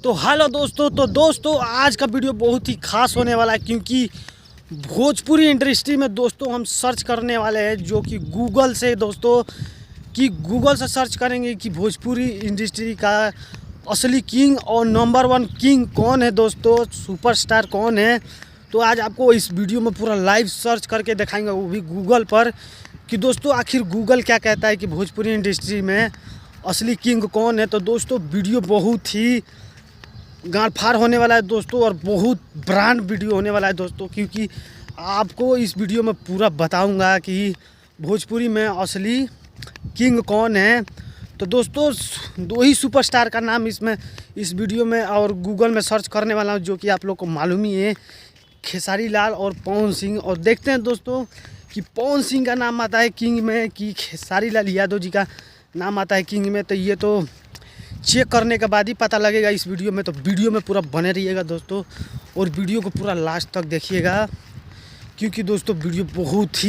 तो हेलो दोस्तों, आज का वीडियो बहुत ही खास होने वाला है क्योंकि भोजपुरी इंडस्ट्री में दोस्तों हम सर्च करने वाले हैं जो कि गूगल से सर्च करेंगे कि भोजपुरी इंडस्ट्री का असली किंग और नंबर 1 किंग कौन है दोस्तों, सुपरस्टार कौन है। तो आज आपको इस वीडियो में पूरा लाइव सर्च करके दिखाएंगे, वो भी गूगल पर, कि दोस्तों आखिर गूगल क्या कहता है कि भोजपुरी इंडस्ट्री में असली किंग कौन है। तो दोस्तों वीडियो बहुत ही गाड़ फाड़ होने वाला है दोस्तों और बहुत ब्रांड वीडियो होने वाला है दोस्तों, क्योंकि आपको इस वीडियो में पूरा बताऊंगा कि भोजपुरी में असली किंग कौन है। तो दोस्तों दो ही सुपरस्टार का नाम इस वीडियो में और गूगल में सर्च करने वाला हूँ, जो कि आप लोग को मालूम ही है, खेसारी लाल और पवन सिंह। और देखते हैं दोस्तों कि पवन सिंह का नाम आता है किंग में कि खेसारी लाल यादव जी का नाम आता है किंग में। तो ये तो चेक करने के बाद ही पता लगेगा इस वीडियो में। तो वीडियो में पूरा बने रहिएगा दोस्तों और वीडियो को पूरा लास्ट तक देखिएगा, क्योंकि दोस्तों वीडियो बहुत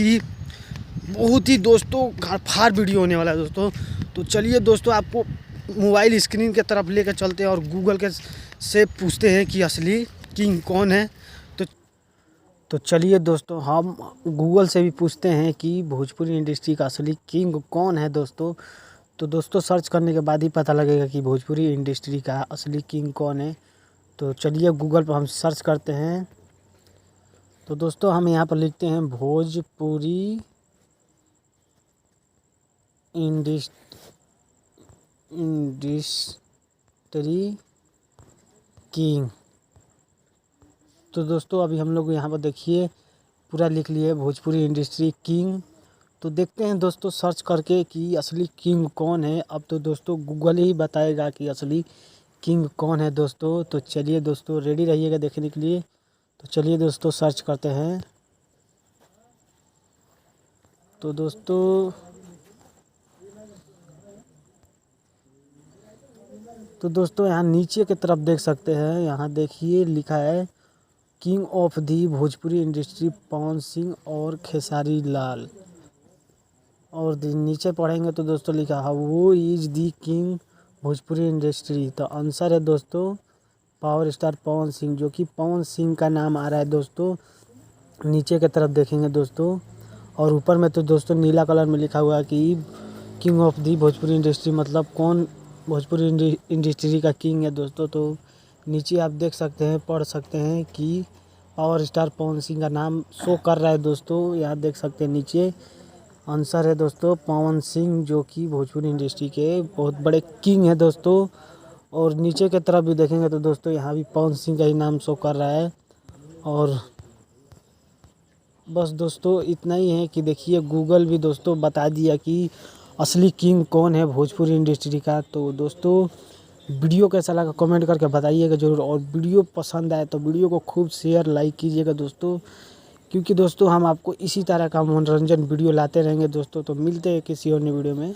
ही दोस्तों फाड़ वीडियो होने वाला है दोस्तों। तो चलिए दोस्तों आपको मोबाइल स्क्रीन के तरफ लेकर चलते हैं और गूगल के से पूछते हैं कि असली किंग कौन है। तो चलिए दोस्तों हम गूगल से भी पूछते हैं कि भोजपुरी इंडस्ट्री का असली किंग कौन है दोस्तों। तो दोस्तों सर्च करने के बाद ही पता लगेगा कि भोजपुरी इंडस्ट्री का असली किंग कौन है। तो चलिए गूगल पर हम सर्च करते हैं। तो दोस्तों हम यहाँ पर लिखते हैं भोजपुरी इंडस्ट्री किंग। तो दोस्तों अभी हम लोग यहाँ पर देखिए पूरा लिख लिए भोजपुरी इंडस्ट्री किंग। तो देखते हैं दोस्तों सर्च करके कि असली किंग कौन है। अब तो दोस्तों गूगल ही बताएगा कि असली किंग कौन है दोस्तों। तो चलिए दोस्तों रेडी रहिएगा देखने के लिए। तो चलिए दोस्तों सर्च करते हैं। तो दोस्तों यहाँ नीचे की तरफ देख सकते हैं, यहाँ देखिए लिखा है king of the Bhojpuri industry Pawan Singh और खेसारी लाल। और नीचे पढ़ेंगे तो दोस्तों लिखा है वो is the king Bhojpuri industry. तो आंसर है दोस्तों पावर स्टार पवन सिंह, जो कि पवन सिंह का नाम आ रहा है दोस्तों। नीचे की तरफ देखेंगे दोस्तों और ऊपर में तो दोस्तों नीला कलर में लिखा हुआ है कि king of the Bhojpuri industry, मतलब कौन भोजपुरी इंडस्ट्री का किंग है दोस्तों। तो नीचे आप देख सकते हैं, पढ़ सकते हैं कि पावर स्टार पवन सिंह का नाम शो कर रहा है दोस्तों। यहाँ देख सकते हैं नीचे आंसर है दोस्तों पवन सिंह, जो कि भोजपुरी इंडस्ट्री के बहुत बड़े किंग है दोस्तों। और नीचे की तरफ भी देखेंगे तो दोस्तों यहाँ भी पवन सिंह का ही नाम शो कर रहा है। और बस दोस्तों इतना ही है कि देखिए गूगल भी दोस्तों बता दिया कि असली किंग कौन है भोजपुरी इंडस्ट्री का। तो दोस्तों वीडियो कैसा लगा कमेंट करके बताइएगा ज़रूर, और वीडियो पसंद आए तो वीडियो को खूब शेयर लाइक कीजिएगा दोस्तों, क्योंकि दोस्तों हम आपको इसी तरह का मनोरंजन वीडियो लाते रहेंगे दोस्तों। तो मिलते हैं किसी और नई वीडियो में।